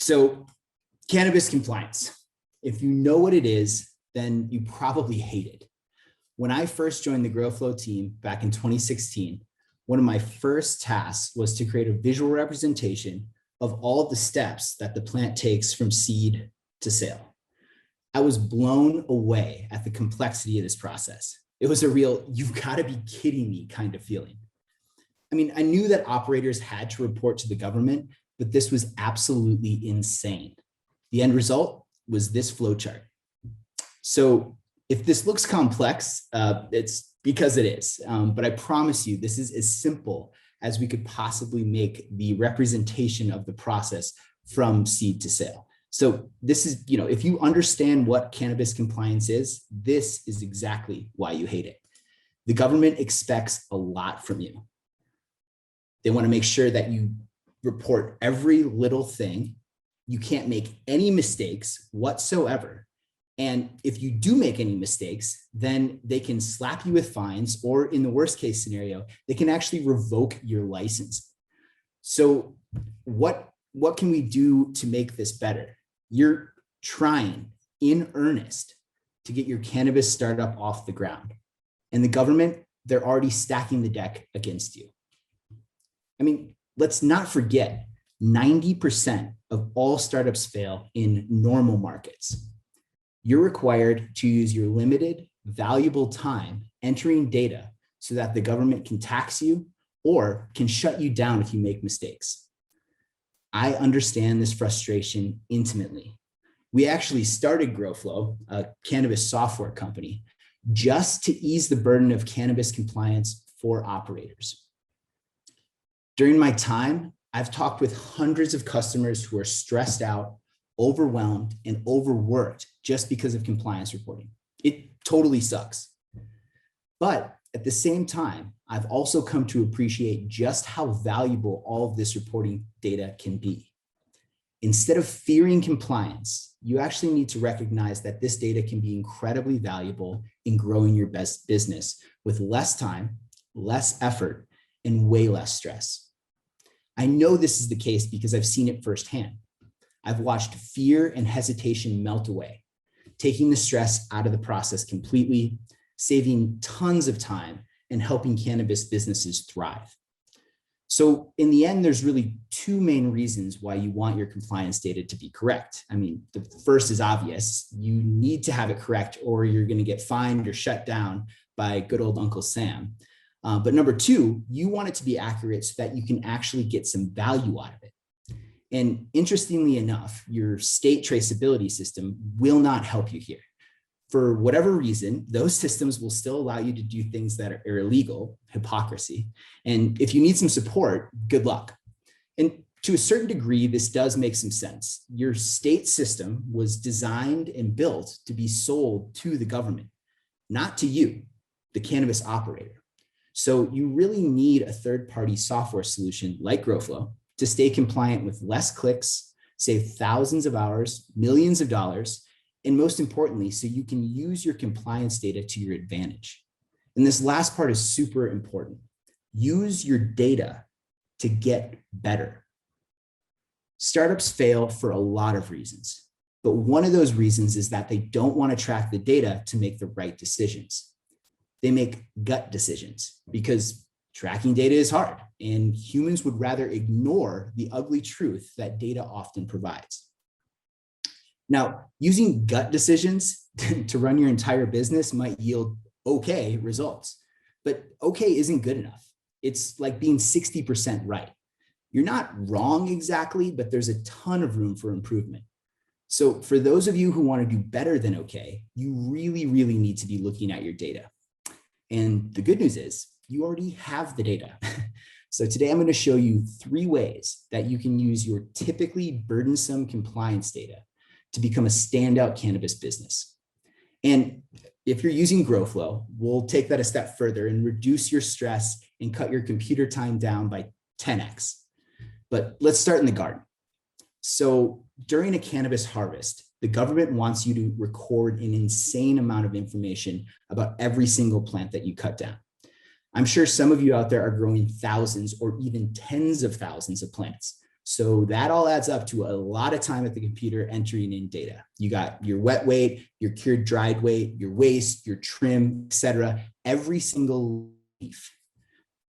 So cannabis compliance. If you know what it is, then you probably hate it. When I first joined the GrowFlow team back in 2016, one of my first tasks was to create a visual representation of all of the steps that the plant takes from seed to sale. I was blown away at the complexity of this process. It was a real, you've got to be kidding me kind of feeling. I mean, I knew that operators had to report to the government, but this was absolutely insane. The end result was this flowchart. So if this looks complex, it's because it is, but I promise you, this is as simple as we could possibly make the representation of the process from seed to sale. So this is, if you understand what cannabis compliance is, this is exactly why you hate it. The government expects a lot from you. They want to make sure that you report every little thing. You can't make any mistakes whatsoever. And if you do make any mistakes, then they can slap you with fines, or in the worst case scenario, they can actually revoke your license. So what can we do to make this better? You're trying in earnest to get your cannabis startup off the ground. And the government, they're already stacking the deck against you. I mean, let's not forget 90% of all startups fail in normal markets. You're required to use your limited, valuable time entering data so that the government can tax you or can shut you down if you make mistakes. I understand this frustration intimately. We actually started GrowFlow, a cannabis software company, just to ease the burden of cannabis compliance for operators. During my time, I've talked with hundreds of customers who are stressed out, overwhelmed, and overworked just because of compliance reporting. It totally sucks. But at the same time, I've also come to appreciate just how valuable all of this reporting data can be. Instead of fearing compliance, you actually need to recognize that this data can be incredibly valuable in growing your best business with less time, less effort, and way less stress. I know this is the case because I've seen it firsthand. I've watched fear and hesitation melt away, taking the stress out of the process completely, saving tons of time, and helping cannabis businesses thrive. So in the end, there's really two main reasons why you want your compliance data to be correct. I mean, the first is obvious. You need to have it correct or you're going to get fined or shut down by good old Uncle Sam. But number two, you want it to be accurate so that you can actually get some value out of it. And interestingly enough, your state traceability system will not help you here. For whatever reason, those systems will still allow you to do things that are illegal, hypocrisy. And if you need some support, good luck. And to a certain degree, this does make some sense. Your state system was designed and built to be sold to the government, not to you, the cannabis operator. So you really need a third-party software solution like GrowFlow to stay compliant with less clicks, save thousands of hours, millions of dollars, and most importantly, so you can use your compliance data to your advantage. And this last part is super important. Use your data to get better. Startups fail for a lot of reasons, but one of those reasons is that they don't want to track the data to make the right decisions. They make gut decisions because tracking data is hard, and humans would rather ignore the ugly truth that data often provides. Now, using gut decisions to run your entire business might yield okay results, but okay isn't good enough. It's like being 60% right. You're not wrong exactly, but there's a ton of room for improvement. So for those of you who want to do better than okay, you really, really need to be looking at your data. And the good news is you already have the data. So today I'm going to show you 3 ways that you can use your typically burdensome compliance data to become a standout cannabis business. And if you're using GrowFlow, we'll take that a step further and reduce your stress and cut your computer time down by 10x. But let's start in the garden. So during a cannabis harvest, the government wants you to record an insane amount of information about every single plant that you cut down. I'm sure some of you out there are growing thousands or even tens of thousands of plants. So that all adds up to a lot of time at the computer entering in data. You got your wet weight, your cured dried weight, your waste, your trim, etc. Every single leaf.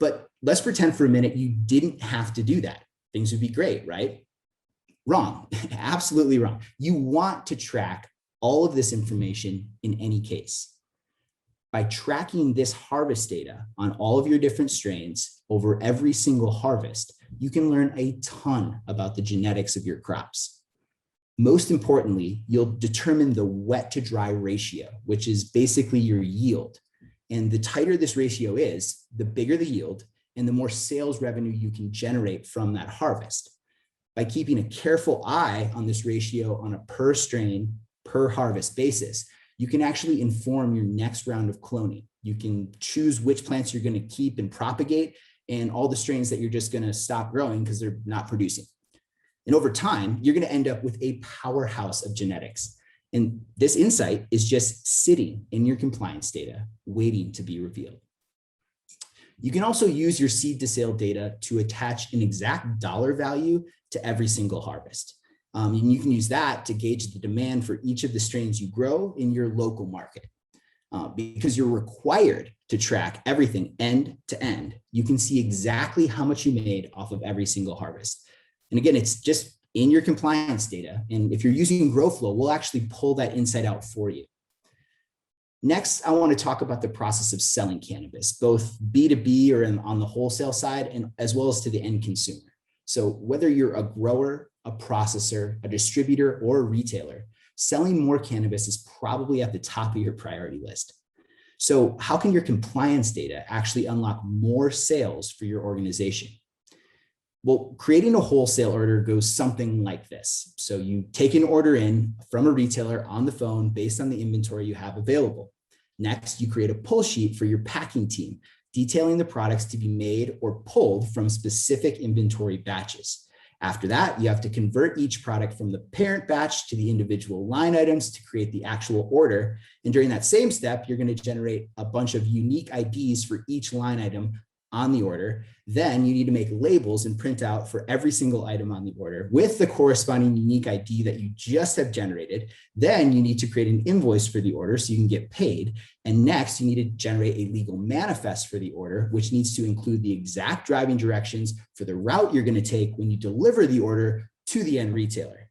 But let's pretend for a minute you didn't have to do that. Things would be great, right? Wrong, absolutely wrong. You want to track all of this information in any case. By tracking this harvest data on all of your different strains over every single harvest, you can learn a ton about the genetics of your crops. Most importantly, you'll determine the wet to dry ratio, which is basically your yield. And the tighter this ratio is, the bigger the yield and the more sales revenue you can generate from that harvest. By keeping a careful eye on this ratio on a per strain, per harvest basis, you can actually inform your next round of cloning. You can choose which plants you're going to keep and propagate and all the strains that you're just going to stop growing because they're not producing. And over time, you're going to end up with a powerhouse of genetics. And this insight is just sitting in your compliance data, waiting to be revealed. You can also use your seed to sale data to attach an exact dollar value to every single harvest. And you can use that to gauge the demand for each of the strains you grow in your local market. Because you're required to track everything end to end, you can see exactly how much you made off of every single harvest. And again, it's just in your compliance data. And if you're using GrowFlow, we'll actually pull that insight out for you. Next, I want to talk about the process of selling cannabis, both B2B or on the wholesale side, and as well as to the end consumer. So whether you're a grower, a processor, a distributor, or a retailer, selling more cannabis is probably at the top of your priority list. So how can your compliance data actually unlock more sales for your organization? Well, creating a wholesale order goes something like this. So you take an order in from a retailer on the phone based on the inventory you have available. Next, you create a pull sheet for your packing team, detailing the products to be made or pulled from specific inventory batches. After that, you have to convert each product from the parent batch to the individual line items to create the actual order. And during that same step, you're going to generate a bunch of unique IDs for each line item on the order. Then you need to make labels and print out for every single item on the order with the corresponding unique ID that you just have generated. Then you need to create an invoice for the order so you can get paid. And next, you need to generate a legal manifest for the order, which needs to include the exact driving directions for the route you're going to take when you deliver the order to the end retailer.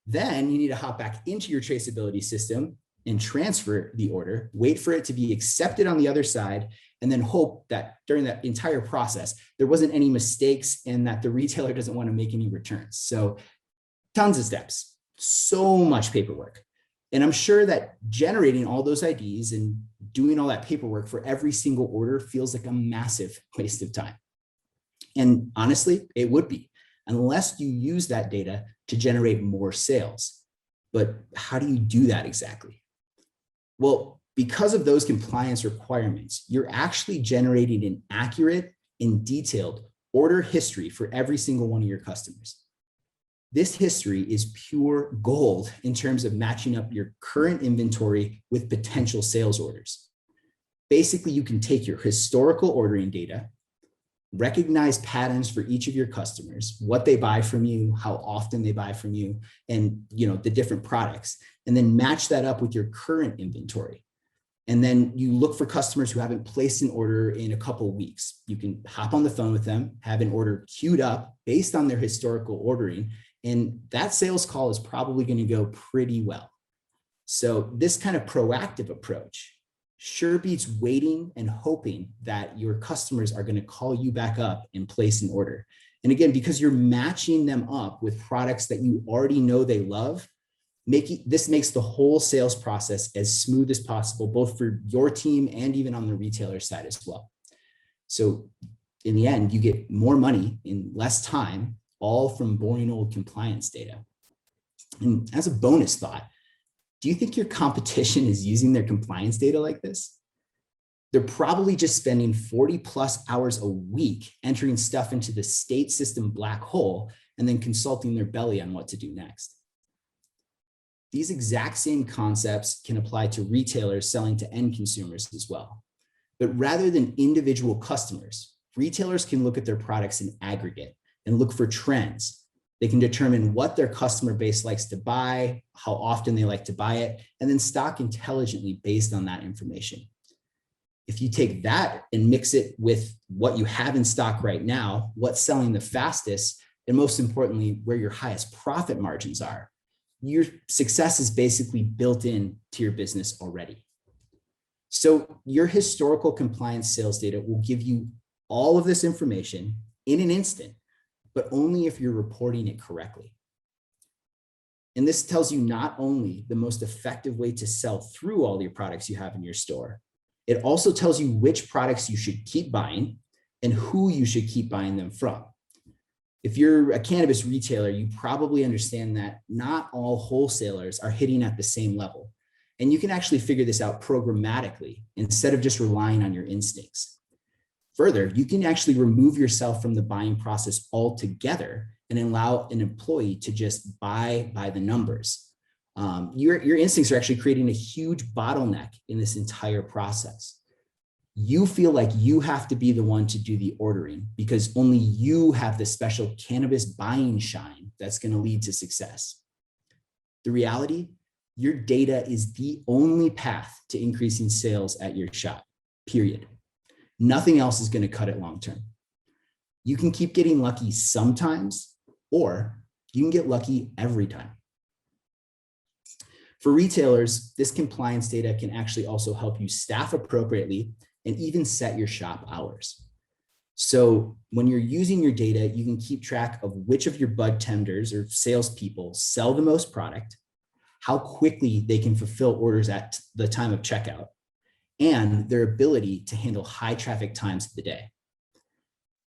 Then you need to hop back into your traceability system and transfer the order, wait for it to be accepted on the other side, and then hope that during that entire process, there wasn't any mistakes and that the retailer doesn't want to make any returns. So tons of steps, so much paperwork. And I'm sure that generating all those IDs and doing all that paperwork for every single order feels like a massive waste of time. And honestly, it would be, unless you use that data to generate more sales. But how do you do that exactly? Well, because of those compliance requirements, you're actually generating an accurate and detailed order history for every single one of your customers. This history is pure gold in terms of matching up your current inventory with potential sales orders. Basically, you can take your historical ordering data, recognize patterns for each of your customers, what they buy from you, how often they buy from you, and the different products, and then match that up with your current inventory. And then you look for customers who haven't placed an order in a couple of weeks. You can hop on the phone with them, have an order queued up based on their historical ordering, and that sales call is probably going to go pretty well. So this kind of proactive approach sure beats waiting and hoping that your customers are going to call you back up and place an order. And again, because you're matching them up with products that you already know they love, this makes the whole sales process as smooth as possible, both for your team and even on the retailer side as well. So in the end, you get more money in less time, all from boring old compliance data. And as a bonus thought, do you think your competition is using their compliance data like this? They're probably just spending 40 plus hours a week entering stuff into the state system black hole and then consulting their belly on what to do next. These exact same concepts can apply to retailers selling to end consumers as well. But rather than individual customers, retailers can look at their products in aggregate and look for trends. They can determine what their customer base likes to buy, how often they like to buy it, and then stock intelligently based on that information. If you take that and mix it with what you have in stock right now, what's selling the fastest, and most importantly, where your highest profit margins are, your success is basically built in to your business already. So your historical compliance sales data will give you all of this information in an instant, but only if you're reporting it correctly. And this tells you not only the most effective way to sell through all your products you have in your store, it also tells you which products you should keep buying and who you should keep buying them from. If you're a cannabis retailer, you probably understand that not all wholesalers are hitting at the same level. And you can actually figure this out programmatically instead of just relying on your instincts. Further, you can actually remove yourself from the buying process altogether and allow an employee to just buy by the numbers. Your instincts are actually creating a huge bottleneck in this entire process. You feel like you have to be the one to do the ordering because only you have the special cannabis buying shine that's going to lead to success. The reality, your data is the only path to increasing sales at your shop, period. Nothing else is going to cut it long term. You can keep getting lucky sometimes, or you can get lucky every time. For retailers, this compliance data can actually also help you staff appropriately and even set your shop hours. So when you're using your data, you can keep track of which of your bud tenders or salespeople sell the most product, how quickly they can fulfill orders at the time of checkout, and their ability to handle high traffic times of the day.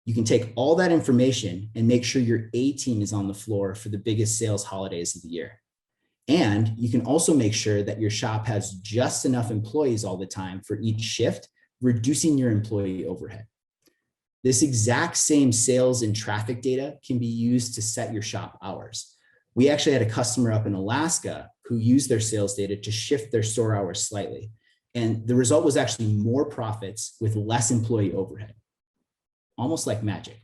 You can take all that information and make sure your A team is on the floor for the biggest sales holidays of the year. And you can also make sure that your shop has just enough employees all the time for each shift, reducing your employee overhead. This exact same sales and traffic data can be used to set your shop hours. We actually had a customer up in Alaska who used their sales data to shift their store hours slightly. And the result was actually more profits with less employee overhead, almost like magic.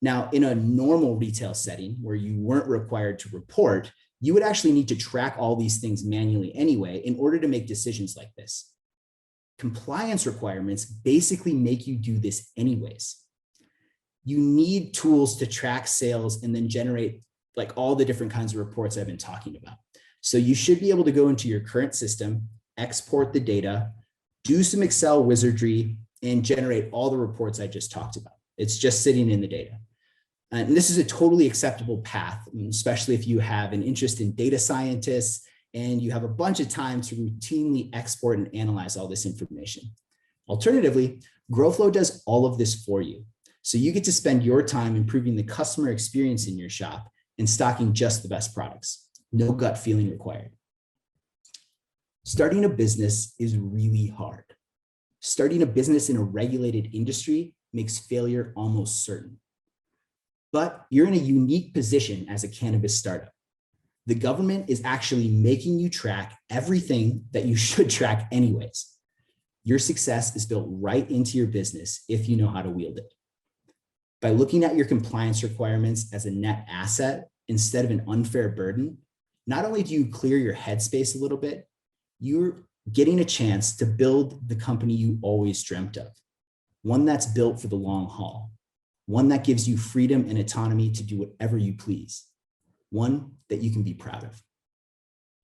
Now, in a normal retail setting where you weren't required to report, you would actually need to track all these things manually anyway in order to make decisions like this. Compliance requirements basically make you do this anyways. You need tools to track sales and then generate like all the different kinds of reports I've been talking about. So you should be able to go into your current system, export the data, do some Excel wizardry, and generate all the reports I just talked about. It's just sitting in the data. And this is a totally acceptable path, especially if you have an interest in data scientists and you have a bunch of time to routinely export and analyze all this information. Alternatively, GrowFlow does all of this for you. So you get to spend your time improving the customer experience in your shop and stocking just the best products. No gut feeling required. Starting a business is really hard. Starting a business in a regulated industry makes failure almost certain. But you're in a unique position as a cannabis startup. The government is actually making you track everything that you should track anyways. Your success is built right into your business if you know how to wield it. By looking at your compliance requirements as a net asset instead of an unfair burden, not only do you clear your headspace a little bit, you're getting a chance to build the company you always dreamt of, one that's built for the long haul, one that gives you freedom and autonomy to do whatever you please, one that you can be proud of.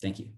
Thank you.